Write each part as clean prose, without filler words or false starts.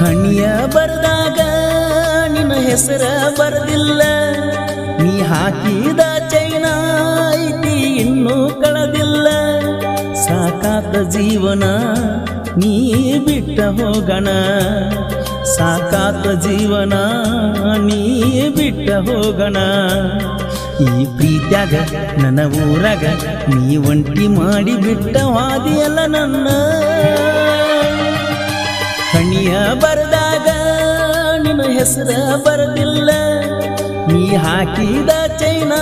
ಹಣಿಯ ಬರ್ದಾಗ ನಿನ್ನ ಹೆಸರ ಬರ್ದಿಲ್ಲ, ನೀ ಹಾಕಿದ ಚೈನ ಐತಿ ಇನ್ನೂ ಕಳದಿಲ್ಲ. ಸಾಕಾತ ಜೀವನ ನೀ ಬಿಟ್ಟ ಹೋಗಣ, ಸಾಕಾತ ಜೀವನ ನೀ ಬಿಟ್ಟ ಹೋಗಣ. ಈ ಪ್ರೀತ್ಯಾಗ ನನ್ನ ಊರಾಗ ನೀ ಒಂಟಿ ಮಾಡಿ ಬಿಟ್ಟ ವಾದಿಯಲ್ಲ ನನ್ನ. ಹಣಿಯ ಬರ್ದಾಗ ನಿನ್ನ ಹೆಸರ ಬರದಿಲ್ಲ, ನೀ ಹಾಕಿದ ಚೈನ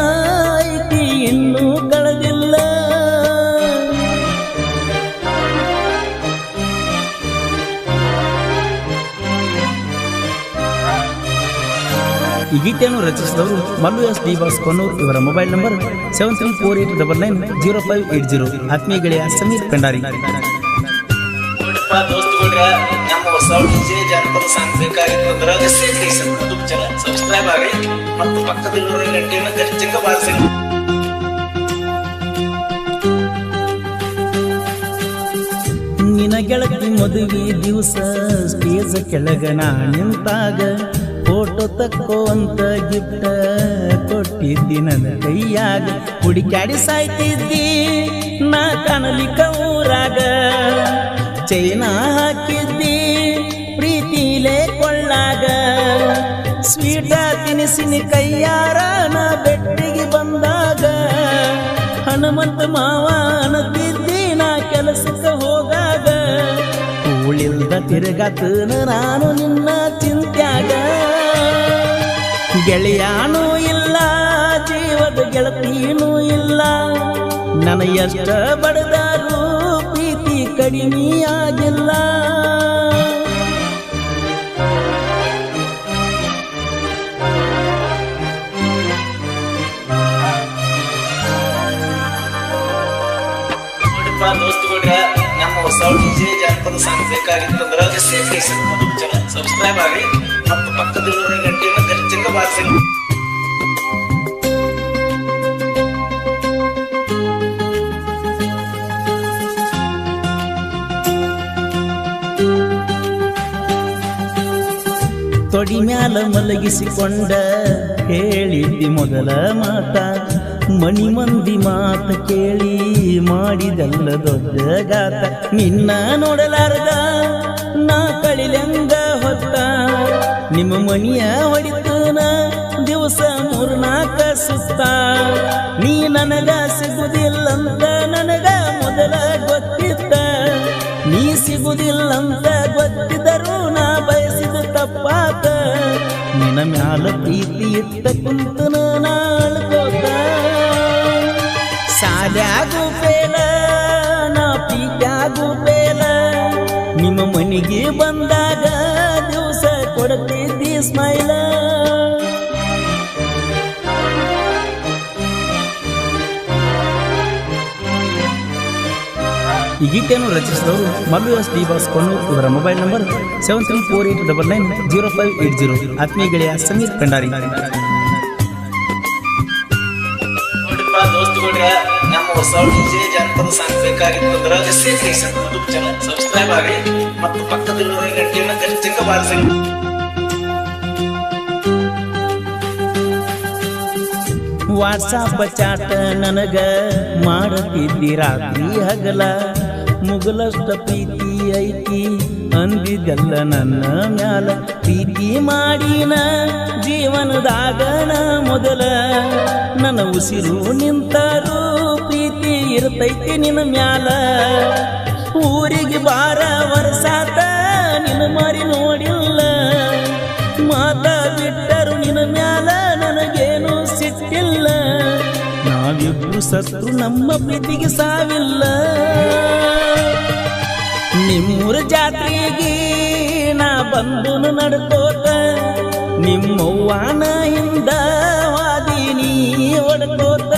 ಐತಿ ಇನ್ನೂ ಕಳದಿಲ್ಲ. ಈ ಗೀತೆಯನ್ನು ರಚಿಸಿದವರು Mallu S D boss Konnur. ಇವರ ಮೊಬೈಲ್ ನಂಬರ್ 7348990580. ಆತ್ಮೀಯ ಗೆಳೆಯ ಸಮೀರ್ ಪೆಂಡಾರಿ. ನಮ್ಮ ಹೊಸ ಡಿಜೆ ಜಾನಪದ ಸಾಂಗ್ ಬೇಕಾಗಿತ್ತಂದ್ರೆ ಸಬ್ಸ್ಕ್ರೈಬ್ ಆಗಿ ಮತ್ತು ಪಕ್ಕದಲ್ಲಿರುವ ಗಂಟೆಯನ್ನು ಖಚಿತ ಬಾರಿಸಿ. ನಿನ್ನ ಗೆಳತಿ ಮದುವೆ ದಿವಸ ಸ್ಟೇಜ್ ಕೆಳಗ ನಾ ನಿಂತಾಗ ಫೋಟೋ ತಕ್ಕೋ ಅಂತ ಗಿಫ್ಟ ಕೊಟ್ಟಿದ್ದಿ ನನ್ನ ಕೈಯಾಗ. ಹುಡುಕ್ಯಾಡಿ ಸಾಯ್ತಿದ್ದಿ ನಾ ಕಾಣಲಿಕ್ಕ ಊರಾಗ, ಚೈನ ಹಾಕಿದ್ದಿ ಪ್ರೀತಿಲೇ ಕೊಳ್ಳಾಗ. ಸ್ವೀಟ ತಿನಿಸಿನ ಕೈಯಾರ ನಾ ಬೆಟ್ಟಿಗೆ ಬಂದಾಗ, ಹನುಮಂತ ಮಾವ ಅನ್ನತಿದ್ದಿ ನಾ ಕೆಲಸಕ್ಕೆ ಹೋಗಾಗ. ಉಳಿಲ್ದ ತಿರುಗಾತನ ನಾನು ನಿನ್ನ ಚಿಂತ್ಯಾಗ. ಗೆಳೆಯಾನೂ ಇಲ್ಲ ಜೀವದ ಗೆಳತೀನೂ ಇಲ್ಲ, ನನ್ನ ಎಷ್ಟ ಬಡದಾರು ಪ್ರೀತಿ ಕಡಿಮೆಯಾಗಿಲ್ಲ. ದೋಸ್ತುಗಳ್ರ ನಮ್ಮ ಹೊಸ ಡಿಜೆ ಜಾನಪದ ಸಾಂಗ್ ಬೇಕಾಗಿತ್ತಂದ್ರೆ ಸಬ್ಸ್ಕ್ರೈಬ್ ಆಗಿ ಮತ್ತು ಪಕ್ಕದಲ್ಲಿರುವ ಗಂಟೆಯನ್ನು ಖಚಿತ ಬಾರಿಸಿ. ತೊಡಿ ಮ್ಯಾಲ ಮಲಗಿಸಿಕೊಂಡ ಹೇಳಿದ್ದಿ ಮೊದಲ ಮಾತ, ಮಣಿ ಮಂದಿ ಮಾತ ಕೇಳಿ ಮಾಡಿದಲ್ಲ ದೊಡ್ಡ ಗಾತ. ನಿನ್ನ ನೋಡಲಾರ್ದ ನಾ ಕಳಿಲೆಂಗ ಹೊತ್ತ, ನಿಮ್ಮ ಮನಿಯ ಹೊಡಿತನ ದಿವಸ 3-4 ಸುತ್ತ. ನೀ ನನಗ ಸಿಗುದಿಲ್ಲಂತ ನನಗ ಮೊದಲ ಗೊತ್ತಿದ್ದ, ನೀ ಸಿಗುದಿಲ್ಲಂತ ಗೊತ್ತಿದ್ದರೂ ನಾ ಬಯಸಿದ ತಪ್ಪಾತ. ನಿನ್ನ ಮ್ಯಾಲ ಪ್ರೀತಿ ಇಟ್ಟ ಕುಂತನ ನಾಳ್ಕೋತ, ಸಾಲ್ಯಾಗೂ ಪೇಲ ನಾ ಪೀಕ್ಯಾಗೂ ಪೇಲ. ನಿಮ್ಮ ಮನೆಗೆ ಬಂದಾಗ ದಿವಸ ಕೊಡ್ತಿದ್ದಿ ಸ್ಮೈಲ. ಈ ಗೀತೆಯನ್ನು ರಚಿಸಿದವರು Mallu S D boss Konnur. ಇವರ ಮೊಬೈಲ್ ನಂಬರ್ 7348990580. ಆತ್ಮೀಯ ಗೆಳೆಯ ಸಮೀರ್ ಪೆಂಡಾರಿ. ದೋಸ್ತುಗಳ್ರ ನಮ್ಮ ಹೊಸ ಡಿಜೆ ಜಾನಪದ ಸಾಂಗ್ ಬೇಕಾಗಿತ್ತಂದ್ರೆ ಸಬ್ಸ್ಕ್ರೈಬ್ ಆಗಿ ಮತ್ತು ಪಕ್ಕದಲ್ಲಿರುವ ಗಂಟೆಯನ್ನು ಖಚಿತ ಬಾರಿಸಿ. ವಾಟ್ಸಾಪ್ ಚಾಟ ನನಗ ಮಾಡತಿದ್ದಿ ರಾತ್ರಿ ಹಗಲ, ಮುಗಲಷ್ಟ ಪ್ರೀತಿ ಐತಿ ಅಂದಿದ್ದಲ್ಲ ನನ್ನ ಮ್ಯಾಲ. ಪ್ರೀತಿ ಮಾಡಿನ ಜೀವನದಾಗನ ಮೊದಲ, ನನ್ನ ಉಸಿರು ನಿಂತಾರು ಪ್ರೀತಿ ಇರ್ತೈತಿ ನಿನ್ನ ಮ್ಯಾಲ. ಊರಿಗೆ ಬಾರ ವರ್ಷಾತ ನಿನ್ನ ಮಾರಿ ನೋಡಿಲ್ಲ, ಮಾತ ಬಿಟ್ಟರು ನಿನ್ನ ಮ್ಯಾಲ ನನಗೇನು ಸಿಟ್ಟಿಲ್ಲ. ನಾವಿಬ್ರು ಸತ್ರು ನಮ್ಮ ಪ್ರೀತಿಗೆ ಸಾವಿಲ್ಲ. ನಿಮ್ಮೂರ ಜಾತ್ರೆಗೆ ನಾ ಬಂದು ನಡ್ಕೋತ, ನಿಮ್ಮವ್ವನ ಹಿಂದ ವಾದಿನಿ ಹೊಡ್ಕೋತ.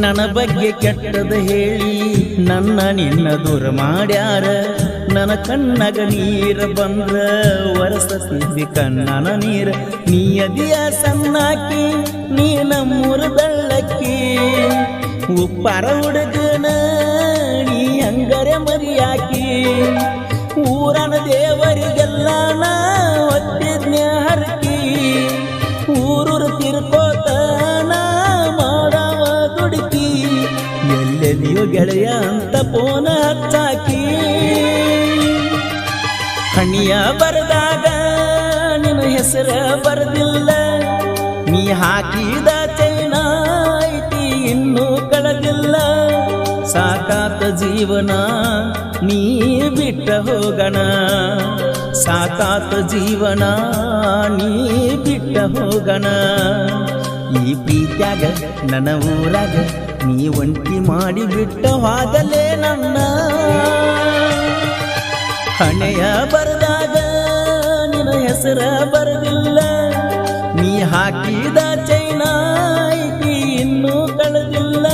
ನನ್ನ ಬಗ್ಗೆ ಕೆಟ್ಟದ ಹೇಳಿ ನನ್ನ ನಿನ್ನ ದೂರ ಮಾಡ್ಯಾರ ನನ್ನ ಕಣ್ಣಗ ನೀರ ಬಂದ್ರ ವರಸತಿದ್ದಿ ಕಣ್ಣನ ನೀರ ನೀ ಅದಿಯ ಸಣ್ಣಾಕಿ ನೀ ನಮ್ಮೂರ ಬೆಳ್ಳಕ್ಕಿ ಉಪ್ಪಾರ ಹುಡುಗನ ನೀ ಹಂಗರೆ ಮರಿಯಾಕಿ ಊರನ ದೇವರಿಗೆಲ್ಲ ನಾ ಒತ್ತಿದ್ನೆ ಹರಕಿ ಊರೂರು ತಿರ್ಕೋತ ನಾ ಮಾಡವ ದುಡುಕಿ ಎಲ್ಲೆಲ್ಲಿಯೋ ಗೆಳೆಯ ಅಂತ ಪೋನ ಹಚ್ಚಾಕಿ ಹಣಿಯ ಬರದಾಗ ನಿನ್ನ ಹೆಸರ ಬರದಿಲ್ಲ ನೀ ಹಾಕಿದ ಚೈನ ಐತಿ ಇನ್ನೂ ಕಳೆದಿಲ್ಲ ಸಾಕಾತ ಜೀವನ ನೀ ಬಿಟ್ಟ ಹೋಗಣ ಸಾಕಾತ ಜೀವನ ನೀ ಬಿಟ್ಟ ಹೋಗಣ ಈ ಪ್ರೀತ್ಯಾಗ ನನ್ನ ಊರಾಗ ನೀ ಒಂಟಿ ಮಾಡಿ ಬಿಟ್ಟ ಹೋಗಲೇ ನನ್ನ ಹಣೆಯ ಬರದಾಗ ನಿನ್ನ ಹೆಸರ ಬರದಿಲ್ಲ ನೀ ಹಾಕಿದ ಚೈನ ಐತಿ ಇನ್ನೂ ಕಳೆದಿಲ್ಲ